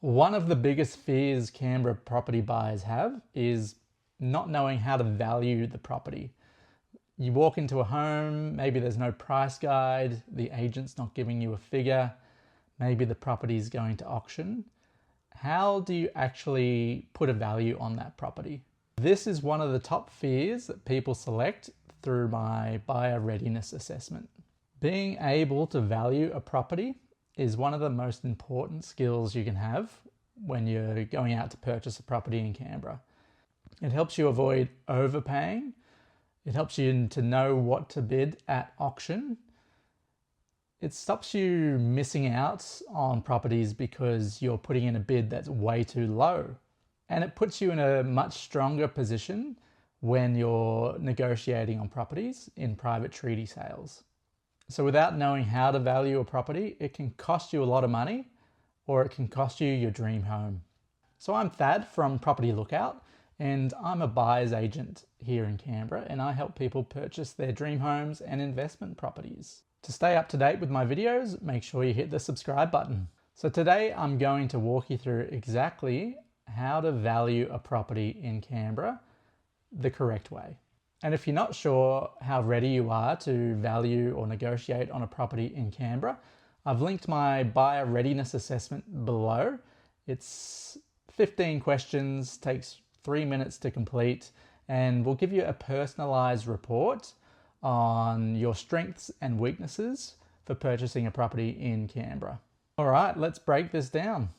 One of the biggest fears Canberra property buyers have is not knowing how to value the property. You walk into a home, maybe there's no price guide, the agent's not giving you a figure, maybe the property is going to auction. How do you actually put a value on that property? This is one of the top fears that people select through my Buyer Readiness Assessment. Being able to value a property is one of the most important skills you can have when you're going out to purchase a property in Canberra. It helps you avoid overpaying. It helps you to know what to bid at auction. It stops you missing out on properties because you're putting in a bid that's way too low. And it puts you in a much stronger position when you're negotiating on properties in private treaty sales. So without knowing how to value a property, it can cost you a lot of money or it can cost you your dream home. So I'm Thad from Property Lookout and I'm a buyer's agent here in Canberra and I help people purchase their dream homes and investment properties. To stay up to date with my videos, make sure you hit the subscribe button. So today I'm going to walk you through exactly how to value a property in Canberra the correct way. And if you're not sure how ready you are to value or negotiate on a property in Canberra, I've linked my Buyer Readiness Assessment below. It's 15 questions, takes 3 minutes to complete, and will give you a personalised report on your strengths and weaknesses for purchasing a property in Canberra. All right, let's break this down.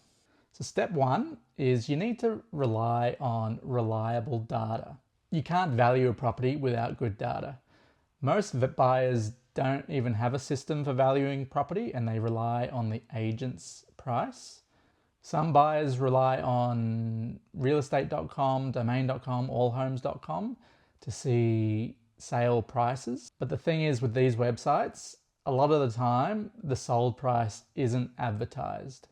So step one is you need to rely on reliable data. You can't value a property without good data. Most buyers don't even have a system for valuing property and they rely on the agent's price. Some buyers rely on realestate.com, domain.com, allhomes.com to see sale prices. But the thing is with these websites, a lot of the time the sold price isn't advertised.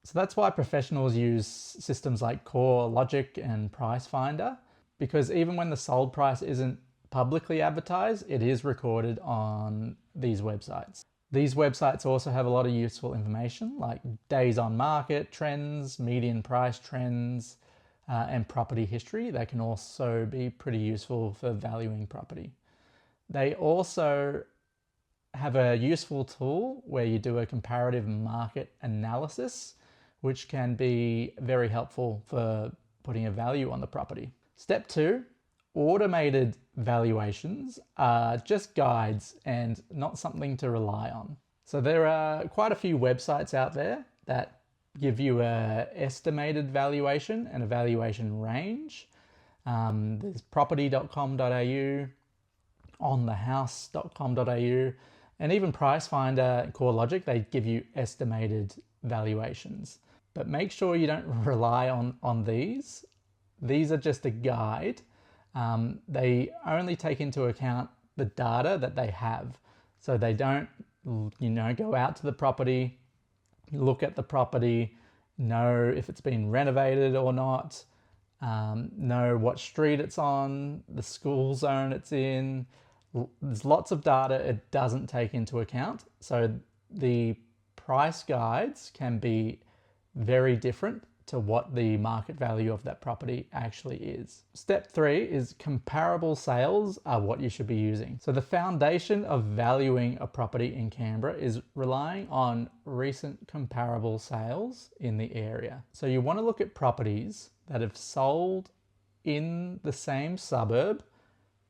So that's why professionals use systems like CoreLogic and PriceFinder, because even when the sold price isn't publicly advertised, it is recorded on these websites. These websites also have a lot of useful information like days on market trends, median price trends, and property history. They can also be pretty useful for valuing property. They also have a useful tool where you do a comparative market analysis, which can be very helpful for putting a value on the property. Step two, automated valuations are just guides and not something to rely on. So there are quite a few websites out there that give you an estimated valuation and a valuation range. There's property.com.au, onthehouse.com.au, and even PriceFinder and CoreLogic, they give you estimated valuations. But make sure you don't rely on these. These are just a guide. They only take into account the data that they have. So they don't, go out to the property, look at the property, know if it's been renovated or not, know what street it's on, the school zone it's in. There's lots of data it doesn't take into account. So the price guides can be very different to what the market value of that property actually is. Step three is comparable sales are what you should be using. So the foundation of valuing a property in Canberra is relying on recent comparable sales in the area. So you want to look at properties that have sold in the same suburb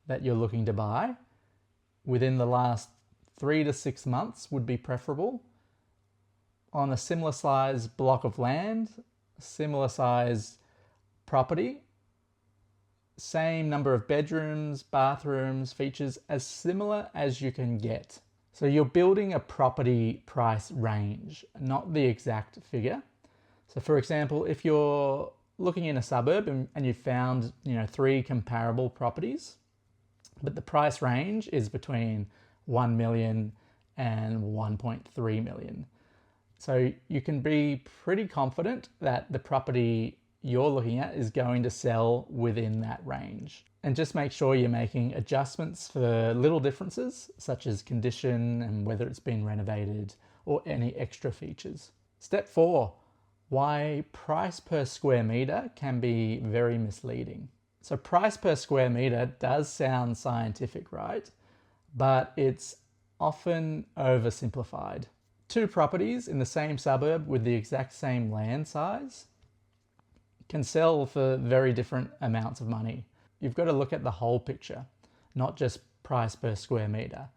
that you're looking to buy within the last 3 to 6 months would be preferable, on a similar size block of land, similar size property, same number of bedrooms, bathrooms, features, as similar as you can get. So you're building a property price range, not the exact figure. So for example, if you're looking in a suburb and you found 3 comparable properties, but the price range is between 1 million and 1.3 million. So you can be pretty confident that the property you're looking at is going to sell within that range. And just make sure you're making adjustments for little differences, such as condition and whether it's been renovated or any extra features. Step 4, Why price per square metre can be very misleading. So price per square metre does sound scientific, right? But it's often oversimplified. Two properties in the same suburb with the exact same land size can sell for very different amounts of money. You've got to look at the whole picture, not just price per square metre.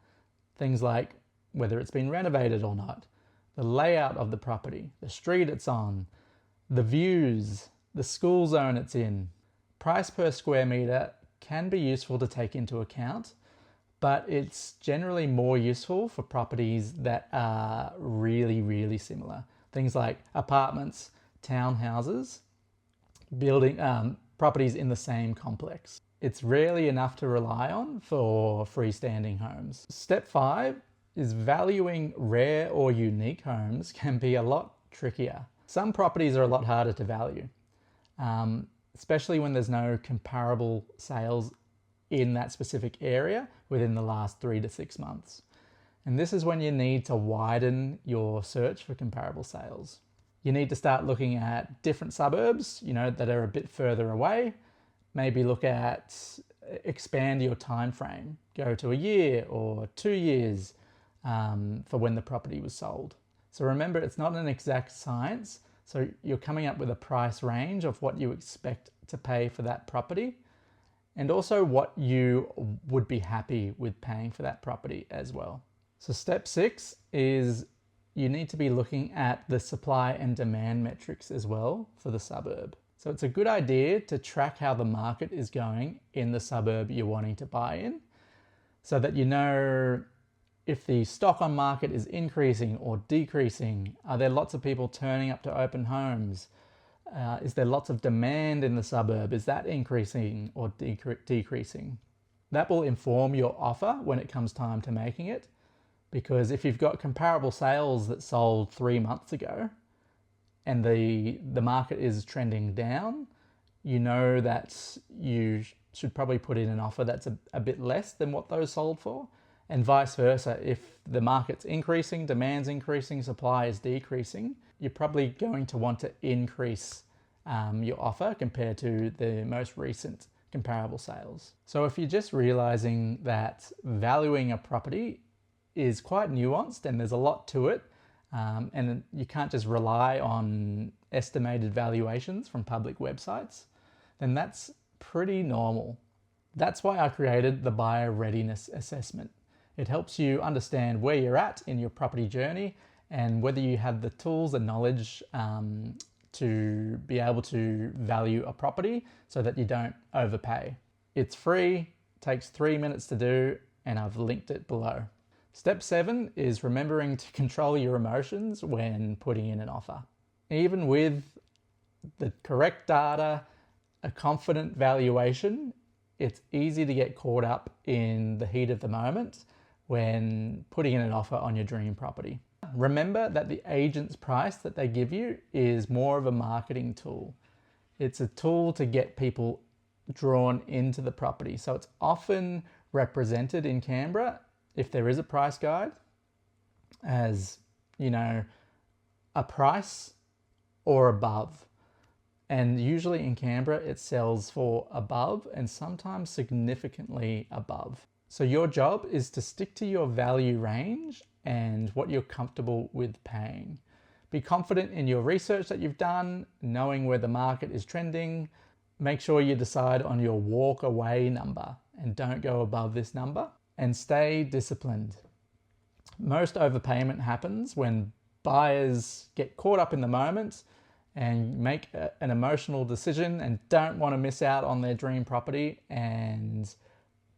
Things like whether it's been renovated or not, the layout of the property, the street it's on, the views, the school zone it's in. Price per square metre can be useful to take into account, but it's generally more useful for properties that are really, really similar. Things like apartments, townhouses, properties in the same complex. It's rarely enough to rely on for freestanding homes. Step 5 is valuing rare or unique homes can be a lot trickier. Some properties are a lot harder to value, especially when there's no comparable sales in that specific area within the last 3 to 6 months. And this is when you need to widen your search for comparable sales. You need to start looking at different suburbs, that are a bit further away. Maybe look at expand your time frame. Go to a year or 2 years for when the property was sold. So remember, it's not an exact science. So you're coming up with a price range of what you expect to pay for that property, and also what you would be happy with paying for that property as well. So step 6 is you need to be looking at the supply and demand metrics as well for the suburb. So it's a good idea to track how the market is going in the suburb you're wanting to buy in, so that you know if the stock on market is increasing or decreasing. Are there lots of people turning up to open homes? Is there lots of demand in the suburb? Is that increasing or decreasing? That will inform your offer when it comes time to making it, because if you've got comparable sales that sold 3 months ago and the market is trending down, you know that you should probably put in an offer that's a bit less than what those sold for. And vice versa, if the market's increasing, demand's increasing, supply is decreasing, you're probably going to want to increase your offer compared to the most recent comparable sales. So if you're just realizing that valuing a property is quite nuanced and there's a lot to it, and you can't just rely on estimated valuations from public websites, then that's pretty normal. That's why I created the Buyer Readiness Assessment. It helps you understand where you're at in your property journey and whether you have the tools and knowledge to be able to value a property so that you don't overpay. It's free, takes 3 minutes to do, and I've linked it below. Step 7 is remembering to control your emotions when putting in an offer. Even with the correct data, a confident valuation, it's easy to get caught up in the heat of the moment when putting in an offer on your dream property. Remember that the agent's price that they give you is more of a marketing tool. It's a tool to get people drawn into the property. So it's often represented in Canberra, if there is a price guide, as, a price or above. And usually in Canberra, it sells for above and sometimes significantly above. So your job is to stick to your value range and what you're comfortable with paying. Be confident in your research that you've done, knowing where the market is trending. Make sure you decide on your walk away number and don't go above this number. And stay disciplined. Most overpayment happens when buyers get caught up in the moment and make an emotional decision and don't want to miss out on their dream property and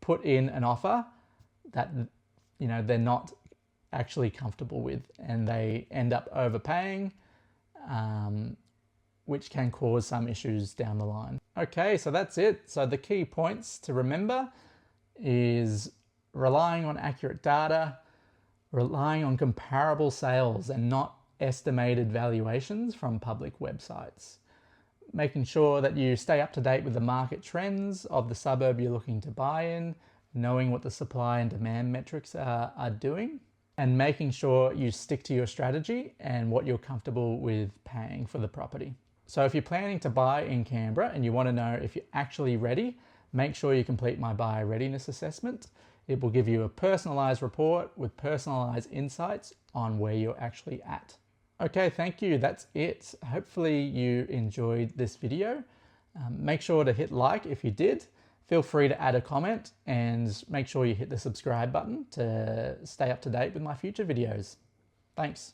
put in an offer that they're not actually comfortable with, and they end up overpaying, which can cause some issues down the line. Okay, so that's it. So the key points to remember is relying on accurate data, relying on comparable sales and not estimated valuations from public websites. Making sure that you stay up to date with the market trends of the suburb you're looking to buy in, knowing what the supply and demand metrics are doing. and making sure you stick to your strategy and what you're comfortable with paying for the property. So if you're planning to buy in Canberra and you want to know if you're actually ready, make sure you complete my Buyer Readiness Assessment. It will give you a personalized report with personalized insights on where you're actually at. Okay, thank you. That's it. Hopefully you enjoyed this video. Make sure to hit like if you did. Feel free to add a comment and make sure you hit the subscribe button to stay up to date with my future videos. Thanks.